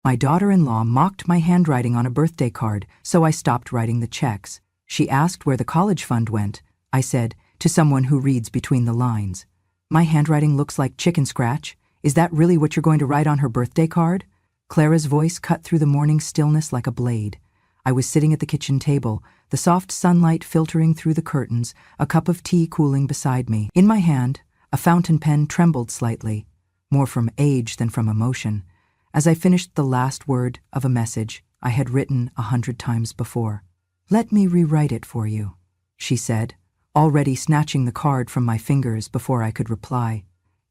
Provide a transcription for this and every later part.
My daughter-in-law mocked my handwriting on a birthday card, so I stopped writing the checks. She asked where the college fund went. I said, to someone who reads between the lines. My handwriting looks like chicken scratch. Is that really what you're going to write on her birthday card? Clara's voice cut through the morning stillness like a blade. I was sitting at the kitchen table, the soft sunlight filtering through the curtains, a cup of tea cooling beside me. In my hand, a fountain pen trembled slightly, more from age than from emotion, as I finished the last word of a message I had written 100 times before. "Let me rewrite it for you," she said, already snatching the card from my fingers before I could reply.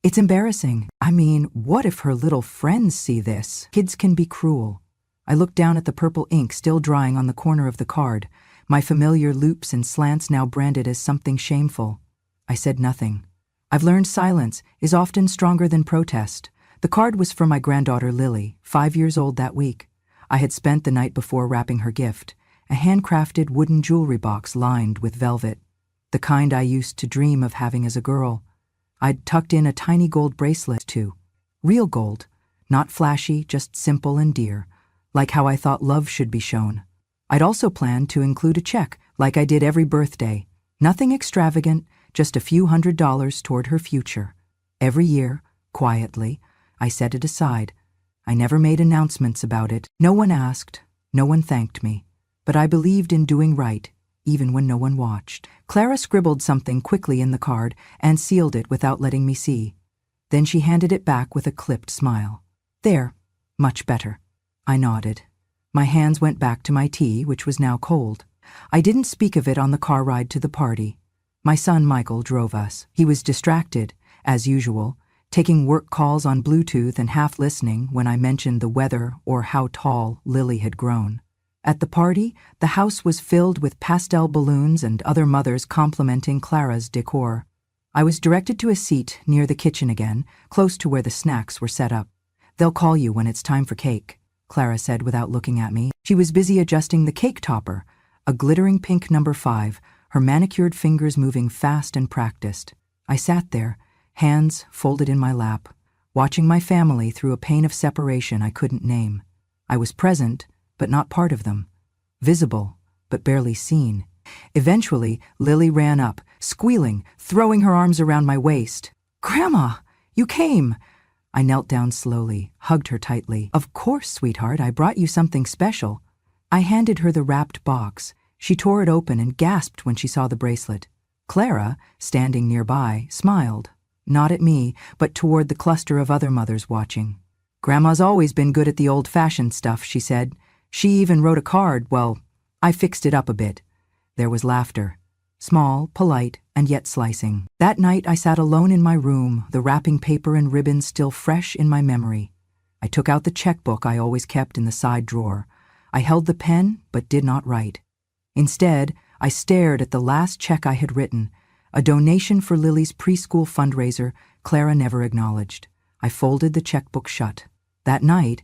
"It's embarrassing. I mean, what if her little friends see this? Kids can be cruel." I looked down at the purple ink still drying on the corner of the card, my familiar loops and slants now branded as something shameful. I said nothing. I've learned silence is often stronger than protest. The card was for my granddaughter Lily, 5 years old that week. I had spent the night before wrapping her gift, a handcrafted wooden jewelry box lined with velvet, the kind I used to dream of having as a girl. I'd tucked in a tiny gold bracelet too. Real gold, not flashy, just simple and dear, like how I thought love should be shown. I'd also planned to include a check, like I did every birthday. Nothing extravagant, just a few $100s toward her future. Every year, quietly, I set it aside. I never made announcements about it. No one asked, no one thanked me. But I believed in doing right, even when no one watched. Clara scribbled something quickly in the card and sealed it without letting me see. Then she handed it back with a clipped smile. "There, much better." I nodded. My hands went back to my tea, which was now cold. I didn't speak of it on the car ride to the party. My son Michael drove us. He was distracted, as usual, taking work calls on Bluetooth and half listening when I mentioned the weather or how tall Lily had grown. At the party, the house was filled with pastel balloons and other mothers complimenting Clara's decor. I was directed to a seat near the kitchen again, close to where the snacks were set up. "They'll call you when it's time for cake," Clara said without looking at me. She was busy adjusting the cake topper, a glittering pink number 5, her manicured fingers moving fast and practiced. I sat there, hands folded in my lap, watching my family through a pain of separation I couldn't name. I was present, but not part of them. Visible, but barely seen. Eventually, Lily ran up, squealing, throwing her arms around my waist. "Grandma, you came!" I knelt down slowly, hugged her tightly. "Of course, sweetheart, I brought you something special." I handed her the wrapped box. She tore it open and gasped when she saw the bracelet. Clara, standing nearby, smiled, not at me, but toward the cluster of other mothers watching. "Grandma's always been good at the old-fashioned stuff," she said. "She even wrote a card. Well, I fixed it up a bit." There was laughter. Small, polite, and yet slicing. That night I sat alone in my room, the wrapping paper and ribbons still fresh in my memory. I took out the checkbook I always kept in the side drawer. I held the pen, but did not write. Instead, I stared at the last check I had written, a donation for Lily's preschool fundraiser Clara never acknowledged. I folded the checkbook shut. That night,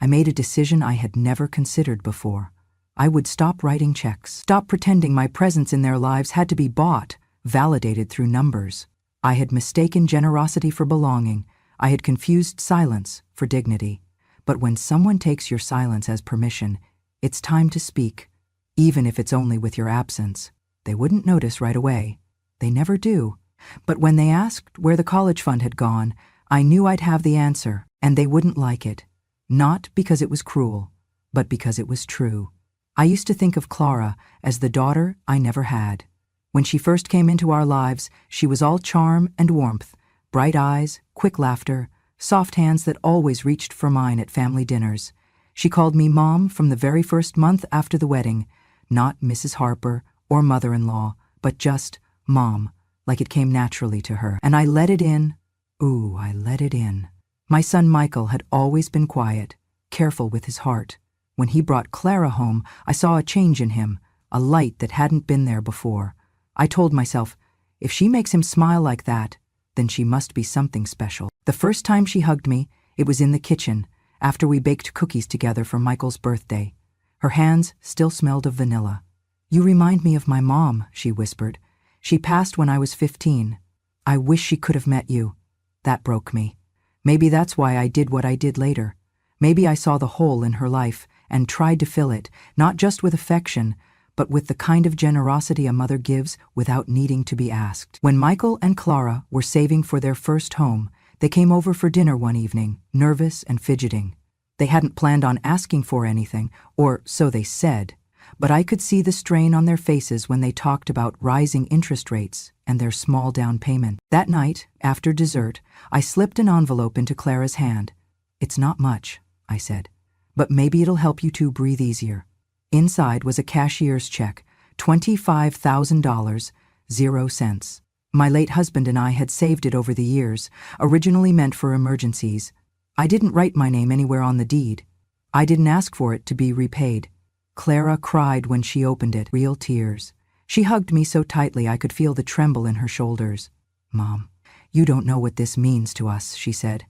I made a decision I had never considered before. I would stop writing checks, stop pretending my presence in their lives had to be bought, validated through numbers. I had mistaken generosity for belonging. I had confused silence for dignity. But when someone takes your silence as permission, it's time to speak, even if it's only with your absence. They wouldn't notice right away. They never do. But when they asked where the college fund had gone, I knew I'd have the answer, and they wouldn't like it. Not because it was cruel, but because it was true. I used to think of Clara as the daughter I never had. When she first came into our lives, she was all charm and warmth, bright eyes, quick laughter, soft hands that always reached for mine at family dinners. She called me Mom from the very first month after the wedding, not Mrs. Harper or mother-in-law, but just Mom, like it came naturally to her. And I let it in. Ooh, I let it in. My son Michael had always been quiet, careful with his heart. When he brought Clara home, I saw a change in him, a light that hadn't been there before. I told myself, if she makes him smile like that, then she must be something special. The first time she hugged me, it was in the kitchen, after we baked cookies together for Michael's birthday. Her hands still smelled of vanilla. "You remind me of my mom," she whispered. "She passed when I was 15. I wish she could have met you." That broke me. Maybe that's why I did what I did later. Maybe I saw the hole in her life and tried to fill it, not just with affection, but with the kind of generosity a mother gives without needing to be asked. When Michael and Clara were saving for their first home, they came over for dinner one evening, nervous and fidgeting. They hadn't planned on asking for anything, or so they said, but I could see the strain on their faces when they talked about rising interest rates and their small down payment. That night, after dessert, I slipped an envelope into Clara's hand. "It's not much," I said, "but maybe it'll help you two breathe easier." Inside was a cashier's check, $25,000, 0 cents. My late husband and I had saved it over the years, originally meant for emergencies. I didn't write my name anywhere on the deed. I didn't ask for it to be repaid. Clara cried when she opened it, real tears. She hugged me so tightly I could feel the tremble in her shoulders. "Mom, you don't know what this means to us," she said.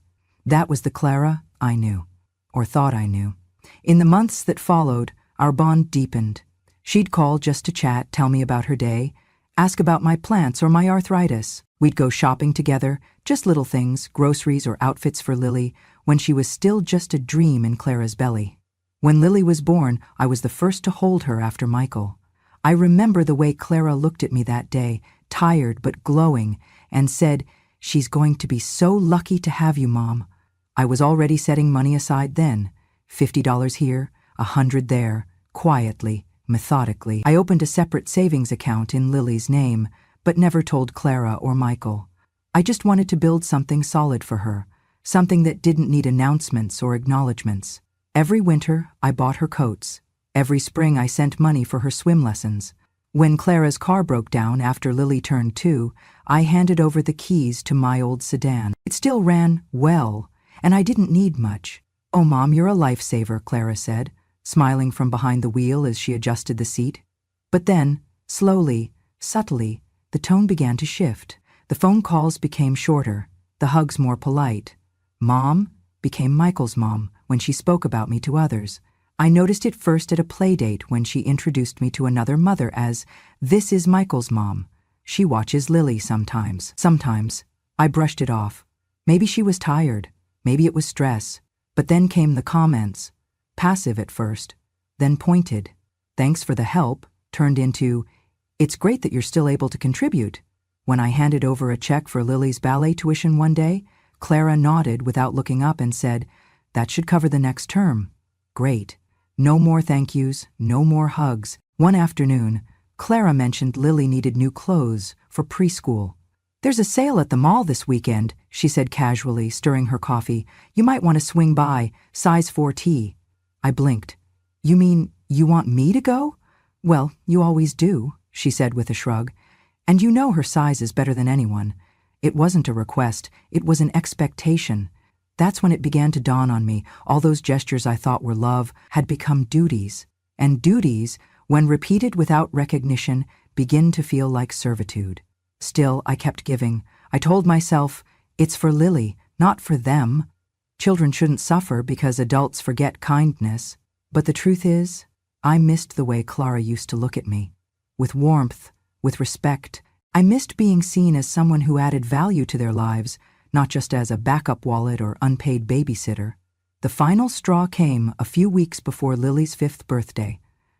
That was the Clara I knew, or thought I knew. In the months that followed, our bond deepened. She'd call just to chat, tell me about her day, ask about my plants or my arthritis. We'd go shopping together, just little things, groceries or outfits for Lily, when she was still just a dream in Clara's belly. When Lily was born, I was the first to hold her after Michael. I remember the way Clara looked at me that day, tired but glowing, and said, "She's going to be so lucky to have you, Mom." I was already setting money aside then, $50 here, $100 there, quietly, methodically. I opened a separate savings account in Lily's name, but never told Clara or Michael. I just wanted to build something solid for her, something that didn't need announcements or acknowledgments. Every winter, I bought her coats. Every spring, I sent money for her swim lessons. When Clara's car broke down after Lily turned 2, I handed over the keys to my old sedan. It still ran well, and I didn't need much. "Oh, Mom, you're a lifesaver," Clara said, smiling from behind the wheel as she adjusted the seat. But then, slowly, subtly, the tone began to shift. The phone calls became shorter, the hugs more polite. Mom became Michael's mom when she spoke about me to others. I noticed it first at a play date when she introduced me to another mother as, "This is Michael's mom. She watches Lily sometimes." Sometimes. I brushed it off. Maybe she was tired. Maybe it was stress. But then came the comments. Passive at first, then pointed. "Thanks for the help," turned into, "It's great that you're still able to contribute." When I handed over a check for Lily's ballet tuition one day, Clara nodded without looking up and said, "That should cover the next term." Great. No more thank yous, no more hugs. One afternoon, Clara mentioned Lily needed new clothes for preschool. "There's a sale at the mall this weekend," she said casually, stirring her coffee. "You might want to swing by, size 4T. I blinked. "You mean you want me to go?" "Well, you always do," she said with a shrug. "And you know her size is better than anyone." It wasn't a request, it was an expectation. That's when it began to dawn on me. All those gestures I thought were love had become duties. And duties, when repeated without recognition, begin to feel like servitude. Still, I kept giving. I told myself, it's for Lily, not for them. Children shouldn't suffer because adults forget kindness. But the truth is, I missed the way Clara used to look at me. With warmth, with respect. I missed being seen as someone who added value to their lives, not just as a backup wallet or unpaid babysitter. The final straw came a few weeks before Lily's 5th birthday.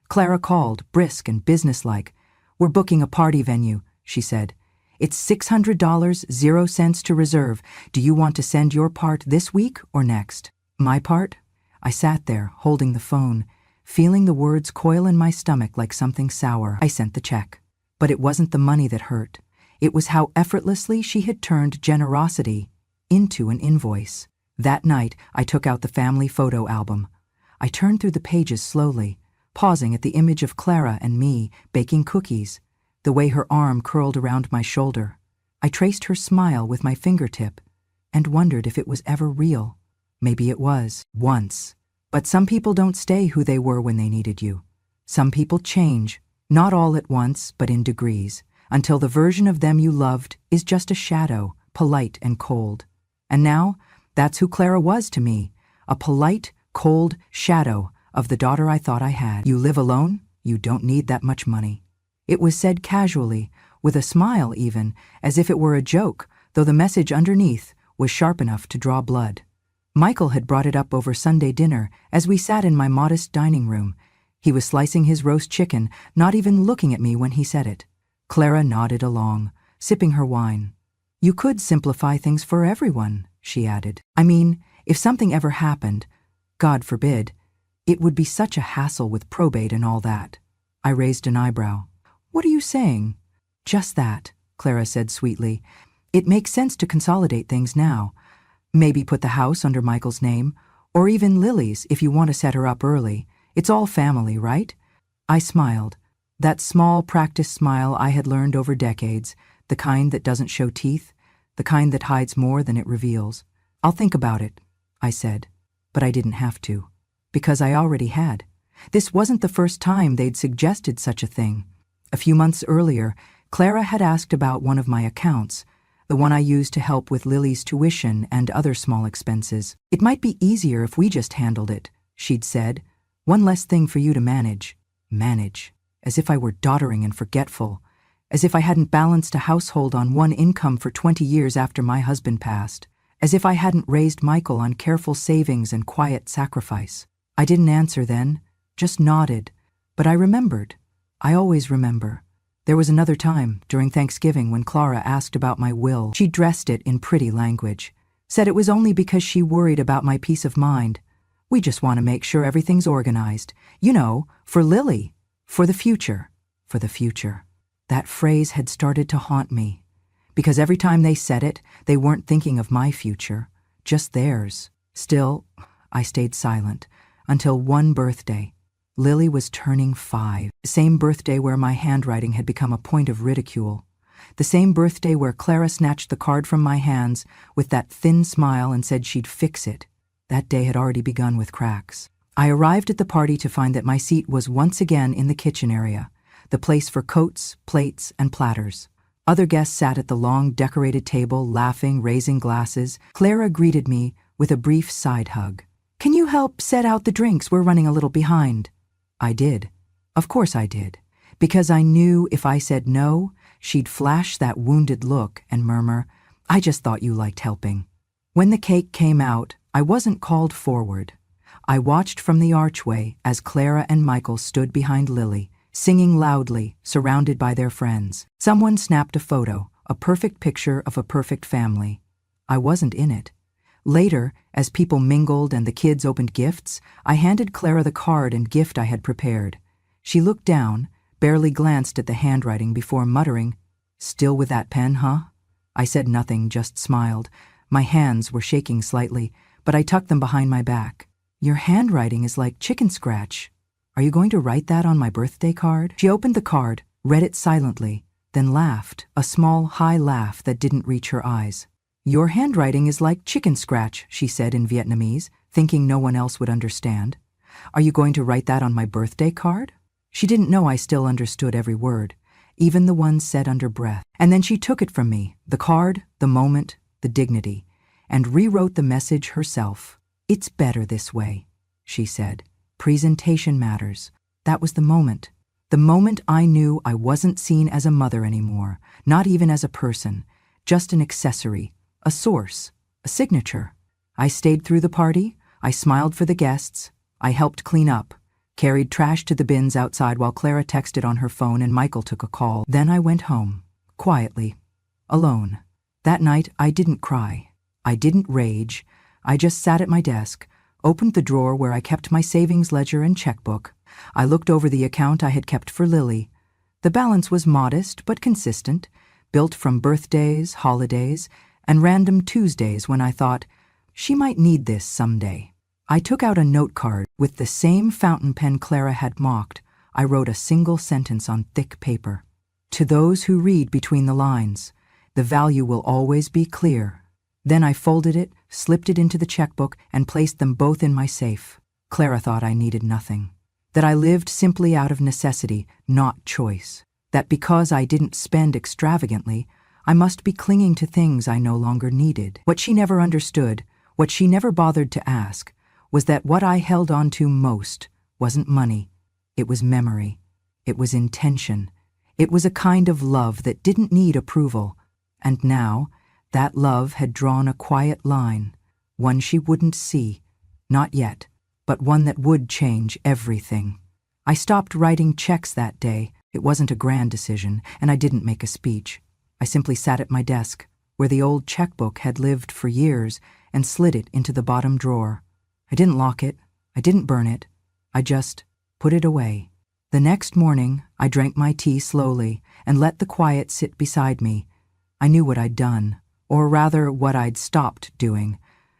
Clara called, brisk and businesslike. "We're booking a party venue," she said. "It's $600, 0 cents to reserve. Do you want to send your part this week or next?" My part? I sat there, holding the phone, feeling the words coil in my stomach like something sour. I sent the check. But it wasn't the money that hurt. It was how effortlessly she had turned generosity into an invoice. That night, I took out the family photo album. I turned through the pages slowly, pausing at the image of Clara and me baking cookies, the way her arm curled around my shoulder. I traced her smile with my fingertip and wondered if it was ever real. Maybe it was, once. But some people don't stay who they were when they needed you. Some people change, not all at once, but in degrees, until the version of them you loved is just a shadow, polite and cold. And now, that's who Clara was to me, a polite, cold shadow of the daughter I thought I had. "You live alone? You don't need that much money." It was said casually, with a smile even, as if it were a joke, though the message underneath was sharp enough to draw blood. Michael had brought it up over Sunday dinner as we sat in my modest dining room. He was slicing his roast chicken, not even looking at me when he said it. Clara nodded along, sipping her wine. You could simplify things for everyone, she added. I mean, if something ever happened, God forbid, it would be such a hassle with probate and all that. I raised an eyebrow. What are you saying? Just that, Clara said sweetly. It makes sense to consolidate things now. Maybe put the house under Michael's name, or even Lily's if you want to set her up early. It's all family, right? I smiled. That small practiced smile I had learned over decades, the kind that doesn't show teeth, the kind that hides more than it reveals. I'll think about it, I said. But I didn't have to, because I already had. This wasn't the first time they'd suggested such a thing. A few months earlier, Clara had asked about one of my accounts, the one I used to help with Lily's tuition and other small expenses. It might be easier if we just handled it, she'd said. One less thing for you to manage. Manage. As if I were doddering and forgetful. As if I hadn't balanced a household on one income for 20 years after my husband passed. As if I hadn't raised Michael on careful savings and quiet sacrifice. I didn't answer then, just nodded. But I remembered. I always remember. There was another time, during Thanksgiving, when Clara asked about my will. She dressed it in pretty language. Said it was only because she worried about my peace of mind. We just want to make sure everything's organized. You know, for Lily. For the future. For the future. That phrase had started to haunt me. Because every time they said it, they weren't thinking of my future. Just theirs. Still, I stayed silent. Until one birthday. Lily was turning 5. The same birthday where my handwriting had become a point of ridicule. The same birthday where Clara snatched the card from my hands with that thin smile and said she'd fix it. That day had already begun with cracks. I arrived at the party to find that my seat was once again in the kitchen area, the place for coats, plates, and platters. Other guests sat at the long decorated table, laughing, raising glasses. Clara greeted me with a brief side hug. Can you help set out the drinks? We're running a little behind. I did. Of course I did. Because I knew if I said no, she'd flash that wounded look and murmur, I just thought you liked helping. When the cake came out, I wasn't called forward. I watched from the archway as Clara and Michael stood behind Lily, singing loudly, surrounded by their friends. Someone snapped a photo, a perfect picture of a perfect family. I wasn't in it. Later, as people mingled and the kids opened gifts, I handed Clara the card and gift I had prepared. She looked down, barely glanced at the handwriting before muttering, Still with that pen, huh? I said nothing, just smiled. My hands were shaking slightly, but I tucked them behind my back. Your handwriting is like chicken scratch. Are you going to write that on my birthday card? She opened the card, read it silently, then laughed, a small, high laugh that didn't reach her eyes. Your handwriting is like chicken scratch, she said in Vietnamese, thinking no one else would understand. Are you going to write that on my birthday card? She didn't know I still understood every word, even the ones said under breath. And then she took it from me, the card, the moment, the dignity, and rewrote the message herself. It's better this way, she said. Presentation matters. That was the moment. The moment I knew I wasn't seen as a mother anymore, not even as a person, just an accessory. A source, a signature. I stayed through the party, I smiled for the guests, I helped clean up, carried trash to the bins outside while Clara texted on her phone and Michael took a call. Then I went home, quietly, alone. That night I didn't cry, I didn't rage, I just sat at my desk, opened the drawer where I kept my savings ledger and checkbook. I looked over the account I had kept for Lily. The balance was modest but consistent, built from birthdays, holidays, and random Tuesdays when I thought, she might need this someday. I took out a note card. With the same fountain pen Clara had mocked, I wrote a single sentence on thick paper. To those who read between the lines, the value will always be clear. Then I folded it, slipped it into the checkbook, and placed them both in my safe. Clara thought I needed nothing. That I lived simply out of necessity, not choice. That because I didn't spend extravagantly, I must be clinging to things I no longer needed. What she never understood, what she never bothered to ask, was that what I held on to most wasn't money. It was memory. It was intention. It was a kind of love that didn't need approval. And now, that love had drawn a quiet line, one she wouldn't see. Not yet, but one that would change everything. I stopped writing checks that day. It wasn't a grand decision, and I didn't make a speech. I simply sat at my desk, where the old checkbook had lived for years, and slid it into the bottom drawer. I didn't lock it. I didn't burn it. I just put it away. The next morning, I drank my tea slowly and let the quiet sit beside me. I knew what I'd done, or rather what I'd stopped doing.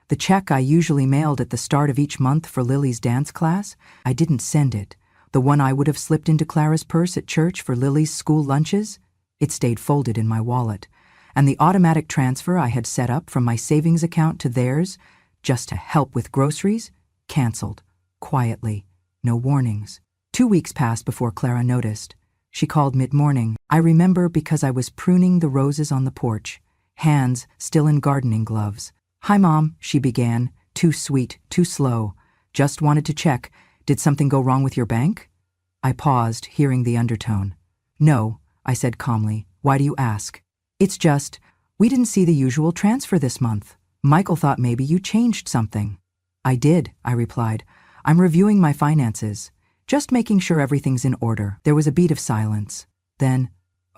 The check I usually mailed at the start of each month for Lily's dance class, I didn't send it. The one I would have slipped into Clara's purse at church for Lily's school lunches, it stayed folded in my wallet. And the automatic transfer I had set up from my savings account to theirs, just to help with groceries, canceled, quietly, no warnings. 2 weeks passed before Clara noticed. She called mid-morning. I remember because I was pruning the roses on the porch, hands still in gardening gloves. "Hi, Mom," she began, too sweet, too slow. "Just wanted to check. Did something go wrong with your bank?" I paused, hearing the undertone. "No," I said calmly. "Why do you ask?" "It's just, we didn't see the usual transfer this month. Michael thought maybe you changed something." "I did," I replied. "I'm reviewing my finances. Just making sure everything's in order." There was a beat of silence. Then,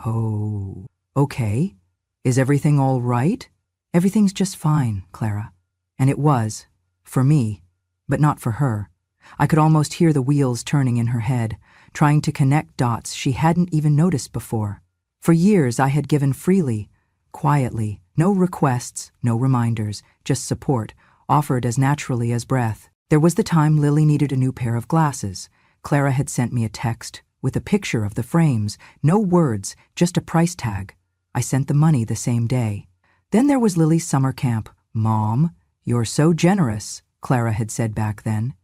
"Oh, okay. Is everything all right?" "Everything's just fine, Clara." And it was, for me, but not for her. I could almost hear the wheels turning in her head, trying to connect dots she hadn't even noticed before. For years I had given freely, quietly, no requests, no reminders, just support, offered as naturally as breath. There was the time Lily needed a new pair of glasses. Clara had sent me a text with a picture of the frames, no words, just a price tag. I sent the money the same day. Then there was Lily's summer camp. "Mom, you're so generous," Clara had said back then.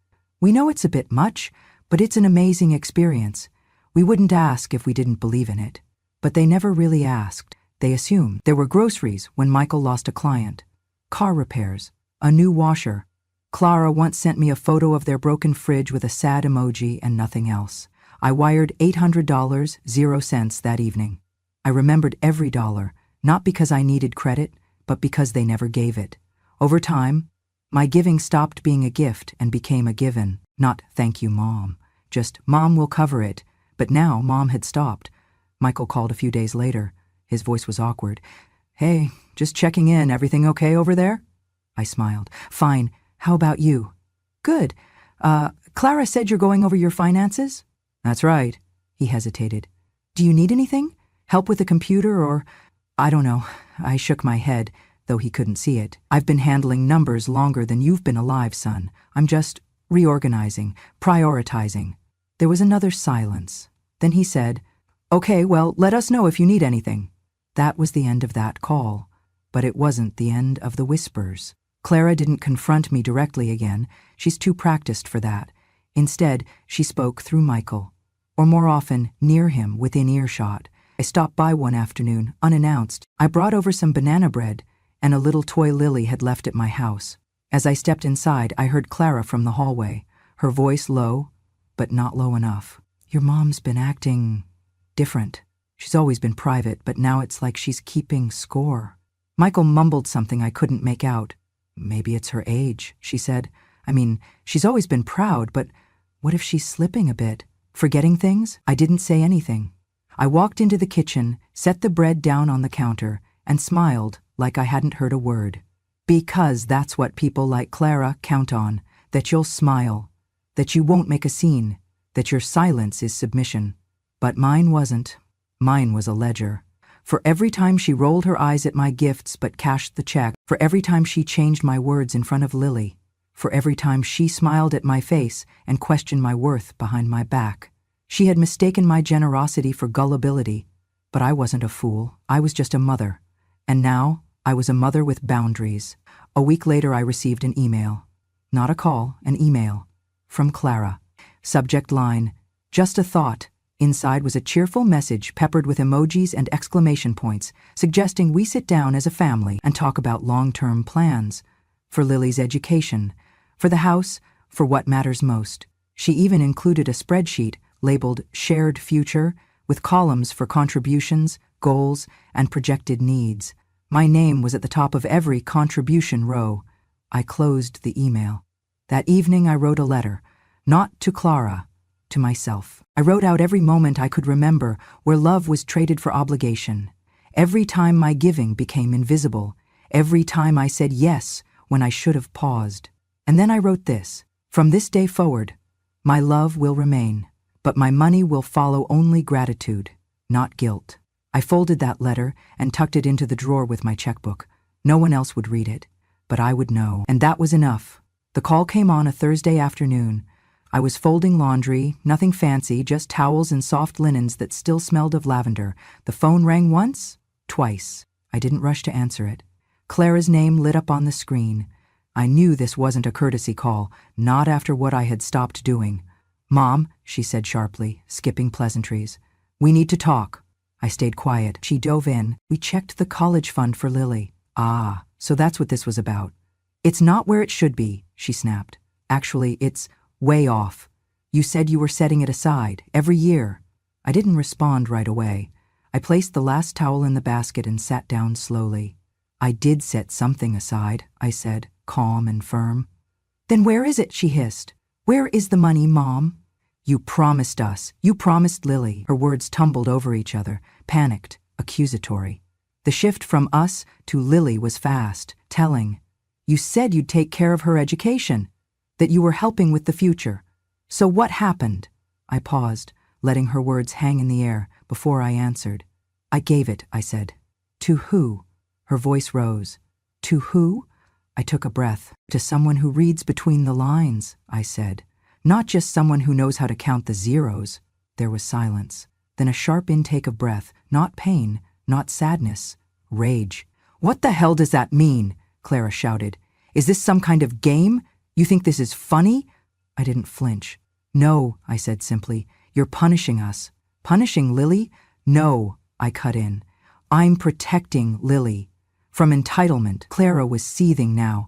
"We know it's a bit much, but it's an amazing experience. We wouldn't ask if we didn't believe in it." But they never really asked. They assumed. There were groceries when Michael lost a client, car repairs, a new washer. Clara once sent me a photo of their broken fridge with a sad emoji and nothing else. I wired $800, 0 cents that evening. I remembered every dollar, not because I needed credit, but because they never gave it. Over time, my giving stopped being a gift and became a given. Not "thank you, Mom," just "Mom will cover it." But now Mom had stopped. Michael called a few days later. His voice was awkward. "Hey, just checking in. Everything okay over there?" I smiled. "Fine. How about you?" "Good. Clara said you're going over your finances?" "That's right." He hesitated. "Do you need anything? Help with the computer or—" "I don't know." I shook my head, though he couldn't see it. "I've been handling numbers longer than you've been alive, son. I'm just reorganizing, prioritizing." There was another silence. Then he said, "Okay, well, let us know if you need anything." That was the end of that call, but it wasn't the end of the whispers. Clara didn't confront me directly again. She's too practiced for that. Instead, she spoke through Michael, or more often, near him, within earshot. I stopped by one afternoon, unannounced. I brought over some banana bread and a little toy Lily had left at my house. As I stepped inside, I heard Clara from the hallway, her voice low, but not low enough. "Your mom's been acting different. She's always been private, but now it's like she's keeping score." Michael mumbled something I couldn't make out. "Maybe it's her age," she said. "I mean, she's always been proud, but what if she's slipping a bit? Forgetting things?" I didn't say anything. I walked into the kitchen, set the bread down on the counter, and smiled like I hadn't heard a word. Because that's what people like Clara count on, that you'll smile, that you won't make a scene, that your silence is submission. But mine wasn't. Mine was a ledger. For every time she rolled her eyes at my gifts but cashed the check, for every time she changed my words in front of Lily, for every time she smiled at my face and questioned my worth behind my back. She had mistaken my generosity for gullibility, but I wasn't a fool. I was just a mother. And now I was a mother with boundaries. A week later I received an email. Not a call, an email. From Clara. Subject line, "Just a thought." Inside was a cheerful message peppered with emojis and exclamation points, suggesting we sit down as a family and talk about long-term plans. For Lily's education, for the house, for what matters most. She even included a spreadsheet labeled Shared Future with columns for contributions, goals, and projected needs. My name was at the top of every contribution row. I closed the email. That evening I wrote a letter, not to Clara, to myself. I wrote out every moment I could remember where love was traded for obligation. Every time my giving became invisible. Every time I said yes when I should have paused. And then I wrote this: from this day forward, my love will remain, but my money will follow only gratitude, not guilt. I folded that letter and tucked it into the drawer with my checkbook. No one else would read it, but I would know. And that was enough. The call came on a Thursday afternoon. I was folding laundry, nothing fancy, just towels and soft linens that still smelled of lavender. The phone rang once, twice. I didn't rush to answer it. Clara's name lit up on the screen. I knew this wasn't a courtesy call, not after what I had stopped doing. "Mom," she said sharply, skipping pleasantries. "We need to talk." I stayed quiet. She dove in. "We checked the college fund for Lily." "Ah, so that's what this was about." "It's not where it should be," she snapped. "Actually, it's way off. You said you were setting it aside, every year." I didn't respond right away. I placed the last towel in the basket and sat down slowly. "I did set something aside," I said, calm and firm. "Then where is it?" she hissed. "Where is the money, Mom?" "You promised us. You promised Lily." Her words tumbled over each other, panicked, accusatory. The shift from us to Lily was fast, telling. "You said you'd take care of her education, that you were helping with the future. So what happened?" I paused, letting her words hang in the air before I answered. "I gave it," I said. "To who?" Her voice rose. "To who?" I took a breath. "To someone who reads between the lines," I said. "Not just someone who knows how to count the zeros." There was silence. Then a sharp intake of breath, not pain, not sadness, rage. "What the hell does that mean?" Clara shouted. "Is this some kind of game? You think this is funny?" I didn't flinch. "No," I said simply. "You're punishing us." "Punishing Lily?" "No," I cut in. "I'm protecting Lily. From entitlement." Clara was seething now.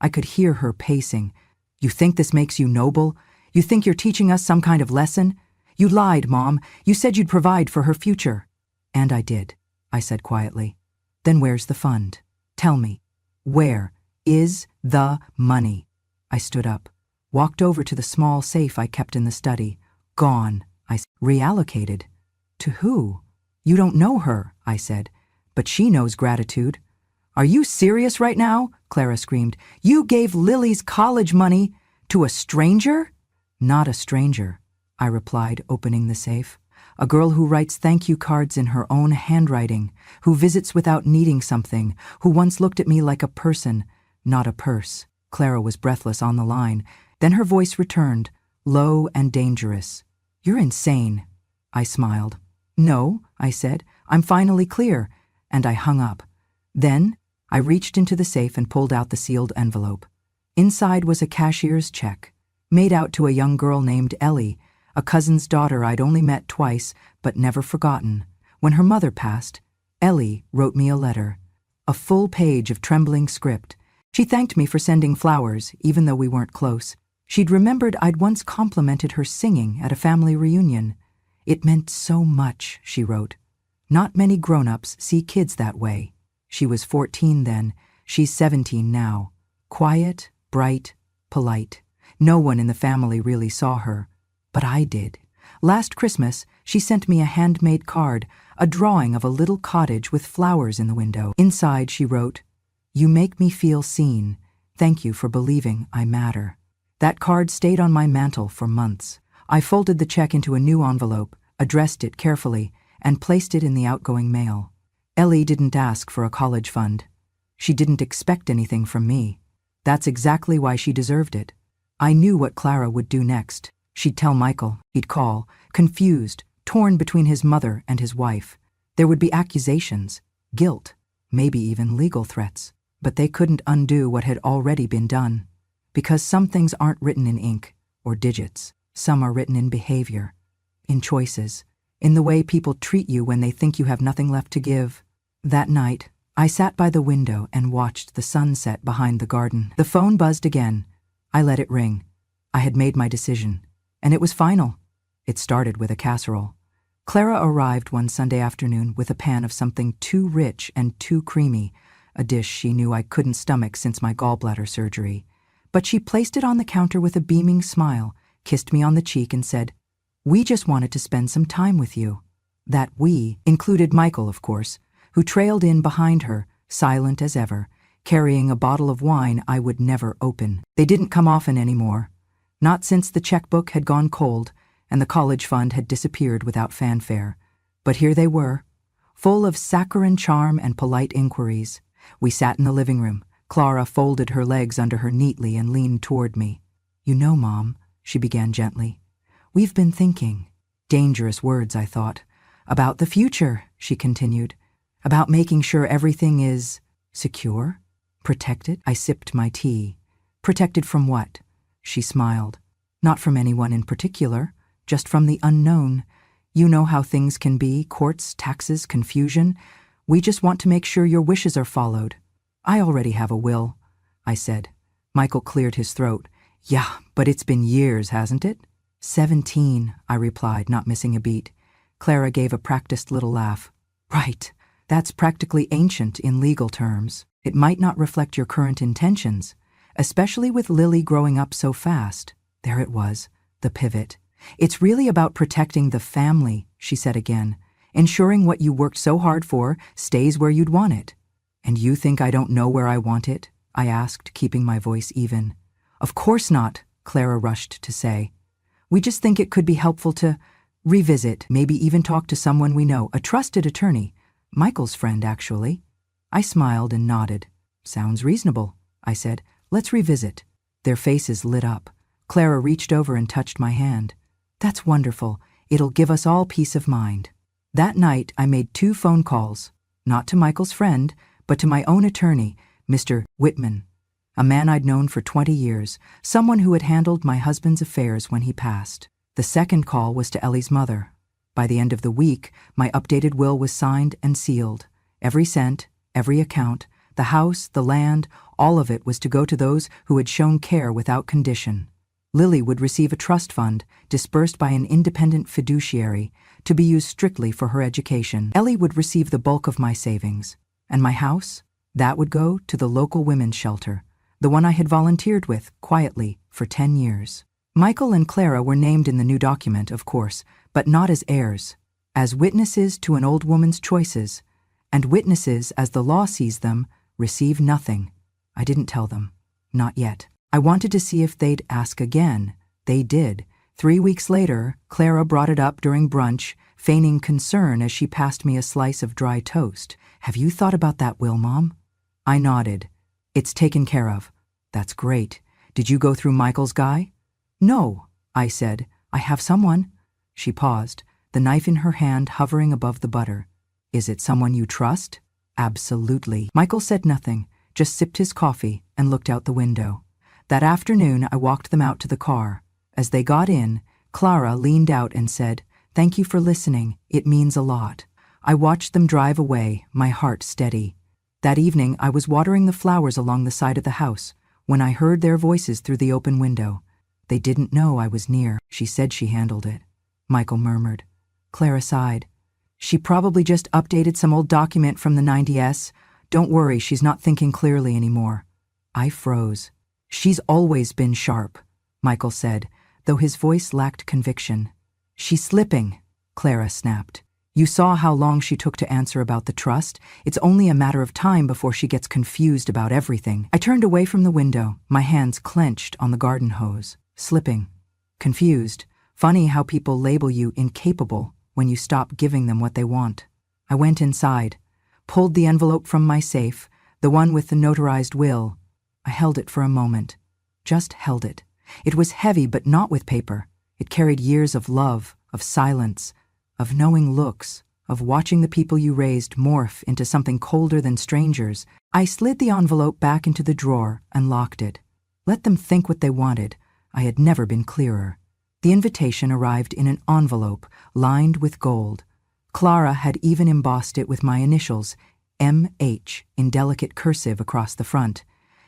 I could hear her pacing. "You think this makes you noble? You think you're teaching us some kind of lesson? You lied, Mom. You said you'd provide for her future." "And I did," I said quietly. "Then where's the fund? Tell me. Where is the money?" I stood up, walked over to the small safe I kept in the study. "Gone," I said. "Reallocated? To who?" "You don't know her," I said, "but she knows gratitude." "Are you serious right now?" Clara screamed. "You gave Lily's college money to a stranger?" "Not a stranger," I replied, opening the safe. "A girl who writes thank you cards in her own handwriting, who visits without needing something, who once looked at me like a person, not a purse." Clara was breathless on the line. Then her voice returned, low and dangerous. "You're insane." I smiled. "No," I said, "I'm finally clear." And I hung up. Then I reached into the safe and pulled out the sealed envelope. Inside was a cashier's check, made out to a young girl named Ellie, a cousin's daughter I'd only met twice but never forgotten. When her mother passed, Ellie wrote me a letter, a full page of trembling script. She thanked me for sending flowers, even though we weren't close. She'd remembered I'd once complimented her singing at a family reunion. "It meant so much," she wrote. "Not many grown-ups see kids that way." She was 14 then. She's 17 now. Quiet, bright, polite. No one in the family really saw her. But I did. Last Christmas, she sent me a handmade card, a drawing of a little cottage with flowers in the window. Inside, she wrote, "You make me feel seen. Thank you for believing I matter." That card stayed on my mantel for months. I folded the check into a new envelope, addressed it carefully, and placed it in the outgoing mail. Ellie didn't ask for a college fund. She didn't expect anything from me. That's exactly why she deserved it. I knew what Clara would do next. She'd tell Michael. He'd call, confused, torn between his mother and his wife. There would be accusations, guilt, maybe even legal threats. But they couldn't undo what had already been done. Because some things aren't written in ink or digits. Some are written in behavior, in choices, in the way people treat you when they think you have nothing left to give. That night, I sat by the window and watched the sunset behind the garden. The phone buzzed again. I let it ring. I had made my decision, and it was final. It started with a casserole. Clara arrived one Sunday afternoon with a pan of something too rich and too creamy, a dish she knew I couldn't stomach since my gallbladder surgery. But she placed it on the counter with a beaming smile, kissed me on the cheek and said, "We just wanted to spend some time with you." That "we" included Michael, of course, who trailed in behind her, silent as ever, carrying a bottle of wine I would never open. They didn't come often anymore. Not since the checkbook had gone cold and the college fund had disappeared without fanfare. But here they were, full of saccharine charm and polite inquiries. We sat in the living room. Clara folded her legs under her neatly and leaned toward me. "You know, Mom," she began gently, "we've been thinking." Dangerous words, I thought. "About the future," she continued. "About making sure everything is secure? Protected?" I sipped my tea. "Protected from what?" She smiled. "Not from anyone in particular, just from the unknown. You know how things can be, courts, taxes, confusion. We just want to make sure your wishes are followed." "I already have a will," I said. Michael cleared his throat. "Yeah, but it's been years, hasn't it?" 17, I replied, not missing a beat. Clara gave a practiced little laugh. "Right. That's practically ancient in legal terms. It might not reflect your current intentions, especially with Lily growing up so fast." There it was, the pivot. "It's really about protecting the family," she said again, "ensuring what you worked so hard for stays where you'd want it." "And you think I don't know where I want it?" I asked, keeping my voice even. "Of course not," Clara rushed to say. "We just think it could be helpful to revisit, maybe even talk to someone we know, a trusted attorney. Michael's friend, actually." I smiled and nodded. "Sounds reasonable," I said. "Let's revisit." Their faces lit up. Clara reached over and touched my hand. "That's wonderful. It'll give us all peace of mind." That night, I made 2 phone calls, not to Michael's friend, but to my own attorney, Mr. Whitman, a man I'd known for 20 years, someone who had handled my husband's affairs when he passed. The second call was to Ellie's mother. By the end of the week, my updated will was signed and sealed. Every cent, every account, the house, the land, all of it was to go to those who had shown care without condition. Lily would receive a trust fund, dispersed by an independent fiduciary, to be used strictly for her education. Ellie would receive the bulk of my savings. And my house? That would go to the local women's shelter, the one I had volunteered with, quietly, for 10 years. Michael and Clara were named in the new document, of course, but not as heirs, as witnesses to an old woman's choices, and witnesses, as the law sees them, receive nothing. I didn't tell them. Not yet. I wanted to see if they'd ask again. They did. 3 weeks later, Clara brought it up during brunch, feigning concern as she passed me a slice of dry toast. "Have you thought about that will, Mom?" I nodded. "It's taken care of." "That's great. Did you go through Michael's guy?" "No," I said. "I have someone." She paused, the knife in her hand hovering above the butter. "Is it someone you trust?" "Absolutely." Michael said nothing, just sipped his coffee and looked out the window. That afternoon, I walked them out to the car. As they got in, Clara leaned out and said, "Thank you for listening. It means a lot." I watched them drive away, my heart steady. That evening, I was watering the flowers along the side of the house when I heard their voices through the open window. They didn't know I was near. "She said she handled it," Michael murmured. Clara sighed. "She probably just updated some old document from the 90s. Don't worry, she's not thinking clearly anymore." I froze. "She's always been sharp," Michael said, though his voice lacked conviction. "She's slipping," Clara snapped. "You saw how long she took to answer about the trust. It's only a matter of time before she gets confused about everything." I turned away from the window, my hands clenched on the garden hose. Slipping. Confused. Funny how people label you incapable when you stop giving them what they want. I went inside, pulled the envelope from my safe, the one with the notarized will. I held it for a moment. Just held it. It was heavy, but not with paper. It carried years of love, of silence, of knowing looks, of watching the people you raised morph into something colder than strangers. I slid the envelope back into the drawer and locked it. Let them think what they wanted. I had never been clearer. The invitation arrived in an envelope lined with gold. Clara had even embossed it with my initials, M.H., in delicate cursive across the front,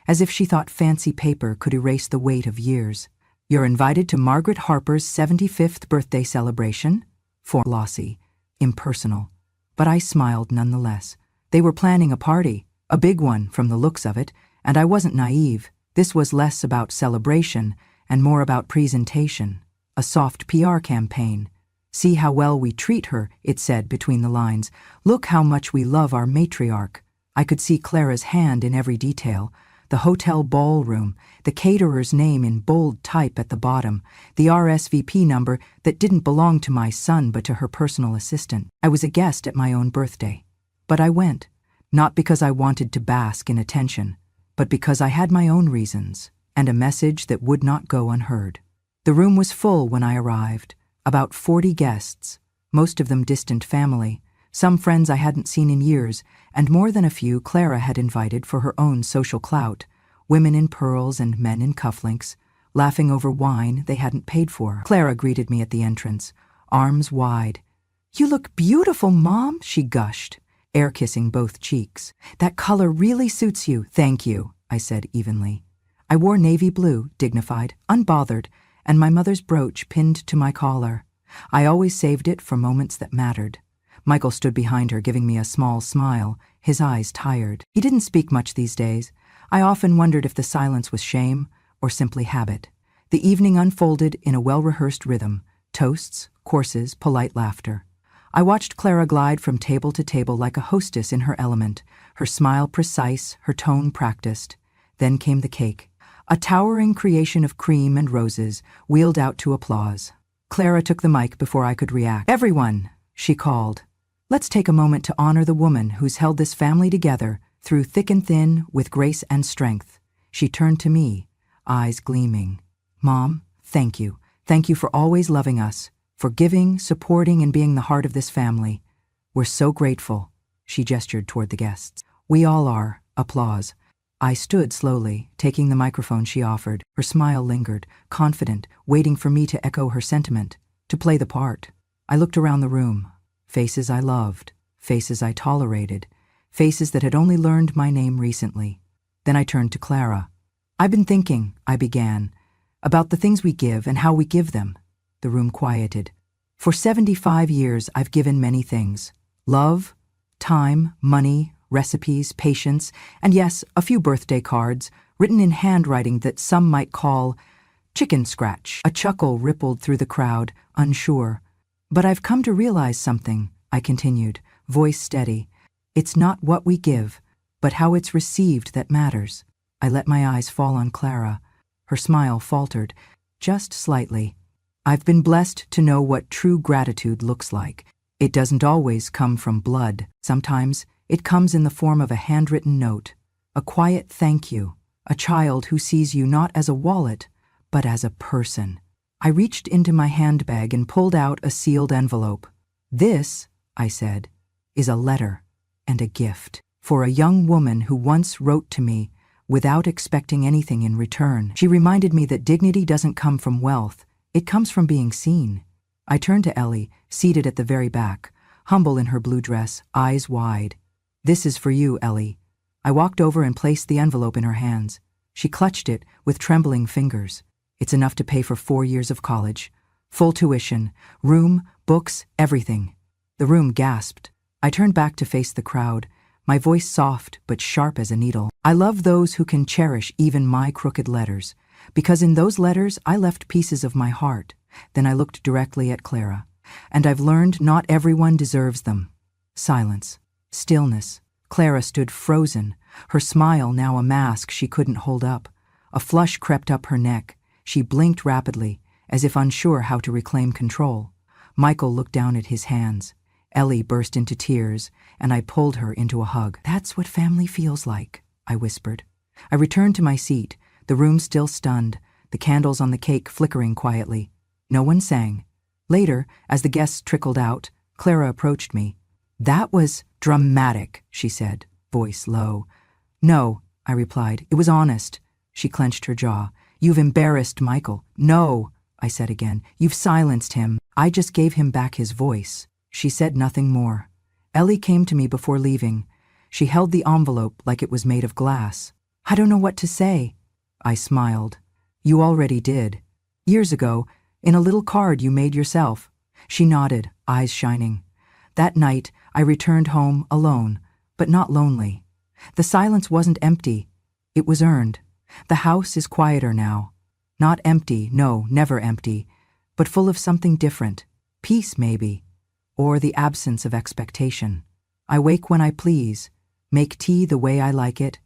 as if she thought fancy paper could erase the weight of years. "You're invited to Margaret Harper's 75th birthday celebration." For glossy, impersonal. But I smiled nonetheless. They were planning a party, A big one from the looks of it, and I wasn't naive. This was less about celebration and more about presentation. A soft PR campaign. "See how well we treat her," it said between the lines. "Look how much we love our matriarch." I could see Clara's hand in every detail. The hotel ballroom, the caterer's name in bold type at the bottom, the RSVP number that didn't belong to my son but to her personal assistant. I was a guest at my own birthday. But I went, not because I wanted to bask in attention, but because I had my own reasons, and a message that would not go unheard. The room was full when I arrived, about 40 guests, most of them distant family, some friends I hadn't seen in years, and more than a few Clara had invited for her own social clout, women in pearls and men in cufflinks, laughing over wine they hadn't paid for. Clara greeted me at the entrance, arms wide. "You look beautiful, Mom," she gushed, air-kissing both cheeks. "That color really suits you." "Thank you," I said evenly. I wore navy blue, dignified, unbothered, and my mother's brooch pinned to my collar. I always saved it for moments that mattered. Michael stood behind her, giving me a small smile, his eyes tired. He didn't speak much these days. I often wondered if the silence was shame or simply habit. The evening unfolded in a well-rehearsed rhythm, toasts, courses, polite laughter. I watched Clara glide from table to table like a hostess in her element, her smile precise, her tone practiced. Then came the cake, a towering creation of cream and roses, wheeled out to applause. Clara took the mic before I could react. "Everyone," she called. "Let's take a moment to honor the woman who's held this family together through thick and thin with grace and strength." She turned to me, eyes gleaming. "Mom, thank you. Thank you for always loving us, for giving, supporting, and being the heart of this family. We're so grateful." She gestured toward the guests. "We all are." Applause. I stood slowly, taking the microphone she offered. Her smile lingered, confident, waiting for me to echo her sentiment, to play the part. I looked around the room. Faces I loved, faces I tolerated, faces that had only learned my name recently. Then I turned to Clara. "I've been thinking," I began, "about the things we give and how we give them." The room quieted. "For 75 years, I've given many things. Love, time, money, recipes, patience, and yes, a few birthday cards, written in handwriting that some might call chicken scratch." A chuckle rippled through the crowd, unsure. "But I've come to realize something," I continued, voice steady. "It's not what we give, but how it's received that matters." I let my eyes fall on Clara. Her smile faltered, just slightly. "I've been blessed to know what true gratitude looks like. It doesn't always come from blood. Sometimes it comes in the form of a handwritten note, a quiet thank you, a child who sees you not as a wallet, but as a person." I reached into my handbag and pulled out a sealed envelope. "This," I said, "is a letter and a gift for a young woman who once wrote to me without expecting anything in return. She reminded me that dignity doesn't come from wealth, it comes from being seen." I turned to Ellie, seated at the very back, humble in her blue dress, eyes wide. "This is for you, Ellie." I walked over and placed the envelope in her hands. She clutched it with trembling fingers. "It's enough to pay for 4 years of college. Full tuition, room, books, everything." The room gasped. I turned back to face the crowd, my voice soft but sharp as a needle. "I love those who can cherish even my crooked letters, because in those letters I left pieces of my heart." Then I looked directly at Clara. "And I've learned not everyone deserves them." Silence. Stillness. Clara stood frozen, her smile now a mask she couldn't hold up. A flush crept up her neck. She blinked rapidly, as if unsure how to reclaim control. Michael looked down at his hands. Ellie burst into tears, and I pulled her into a hug. "That's what family feels like," I whispered. I returned to my seat, the room still stunned, the candles on the cake flickering quietly. No one sang. Later, as the guests trickled out, Clara approached me. "That was dramatic," she said, voice low. "No," I replied, "it was honest." She clenched her jaw. "You've embarrassed Michael." "No," I said again, "you've silenced him. I just gave him back his voice." She said nothing more. Ellie came to me before leaving. She held the envelope like it was made of glass. "I don't know what to say." I smiled. "You already did. Years ago, in a little card you made yourself." She nodded, eyes shining. That night, I returned home alone, but not lonely. The silence wasn't empty. It was earned. The house is quieter now. Not empty, no, never empty, but full of something different. Peace, maybe. Or the absence of expectation. I wake when I please, make tea the way I like it,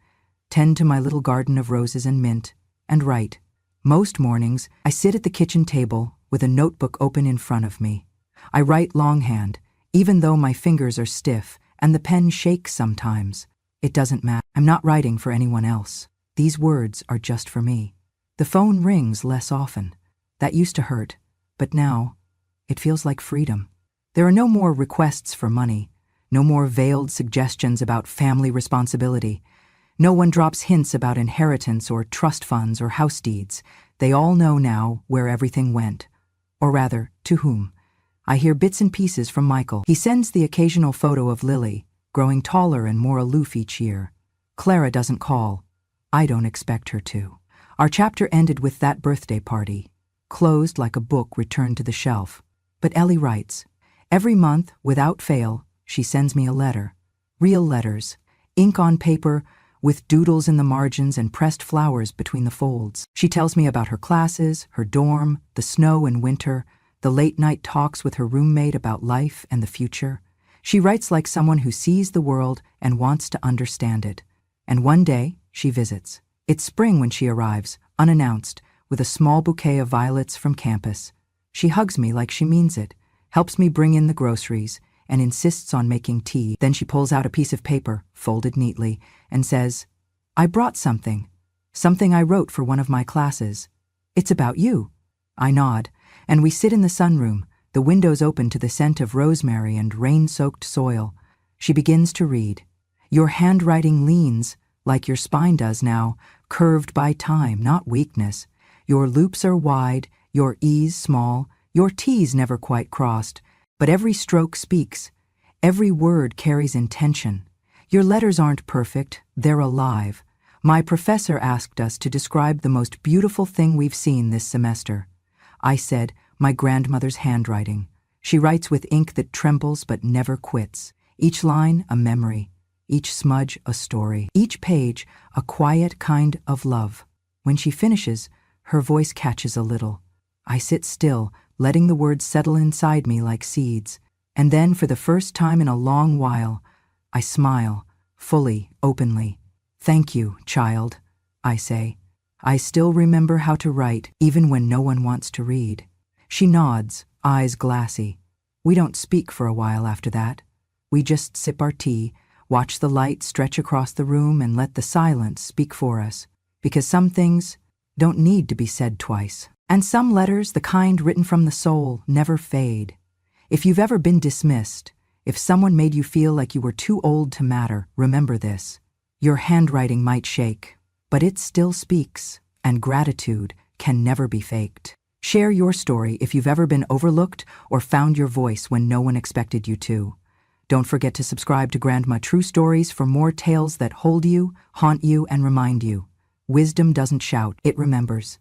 tend to my little garden of roses and mint, and write. Most mornings, I sit at the kitchen table with a notebook open in front of me. I write longhand, even though my fingers are stiff and the pen shakes sometimes. It doesn't matter. I'm not writing for anyone else. These words are just for me. The phone rings less often. That used to hurt, but now it feels like freedom. There are no more requests for money, no more veiled suggestions about family responsibility. No one drops hints about inheritance or trust funds or house deeds. They all know now where everything went. Or rather, to whom. I hear bits and pieces from Michael. He sends the occasional photo of Lily, growing taller and more aloof each year. Clara doesn't call. I don't expect her to. Our chapter ended with that birthday party, closed like a book returned to the shelf. But Ellie writes. Every month, without fail, she sends me a letter. Real letters, ink on paper, with doodles in the margins and pressed flowers between the folds. She tells me about her classes, her dorm, the snow and winter, the late-night talks with her roommate about life and the future. She writes like someone who sees the world and wants to understand it. And one day, she visits. It's spring when she arrives, unannounced, with a small bouquet of violets from campus. She hugs me like she means it, helps me bring in the groceries, and insists on making tea. Then she pulls out a piece of paper, folded neatly, and says, I brought something I wrote for one of my classes. It's about you. I nod, and we sit in the sunroom, the windows open to the scent of rosemary and rain-soaked soil. She begins to read. Your handwriting leans, like your spine does now, curved by time, not weakness. Your loops are wide, your E's small, your T's never quite crossed, but every stroke speaks. Every word carries intention. Your letters aren't perfect, they're alive. My professor asked us to describe the most beautiful thing we've seen this semester. I said, my grandmother's handwriting. She writes with ink that trembles but never quits. Each line, a memory. Each smudge, a story. Each page, a quiet kind of love. When she finishes, her voice catches a little. I sit still, letting the words settle inside me like seeds. And then, for the first time in a long while, I smile, fully, openly. Thank you, child, I say. I still remember how to write, even when no one wants to read. She nods, eyes glassy. We don't speak for a while after that. We just sip our tea, watch the light stretch across the room, and let the silence speak for us. Because some things don't need to be said twice. And some letters, the kind written from the soul, never fade. If you've ever been dismissed, if someone made you feel like you were too old to matter, remember this. Your handwriting might shake, but it still speaks, and gratitude can never be faked. Share your story if you've ever been overlooked or found your voice when no one expected you to. Don't forget to subscribe to Grandma True Stories for more tales that hold you, haunt you, and remind you. Wisdom doesn't shout, it remembers.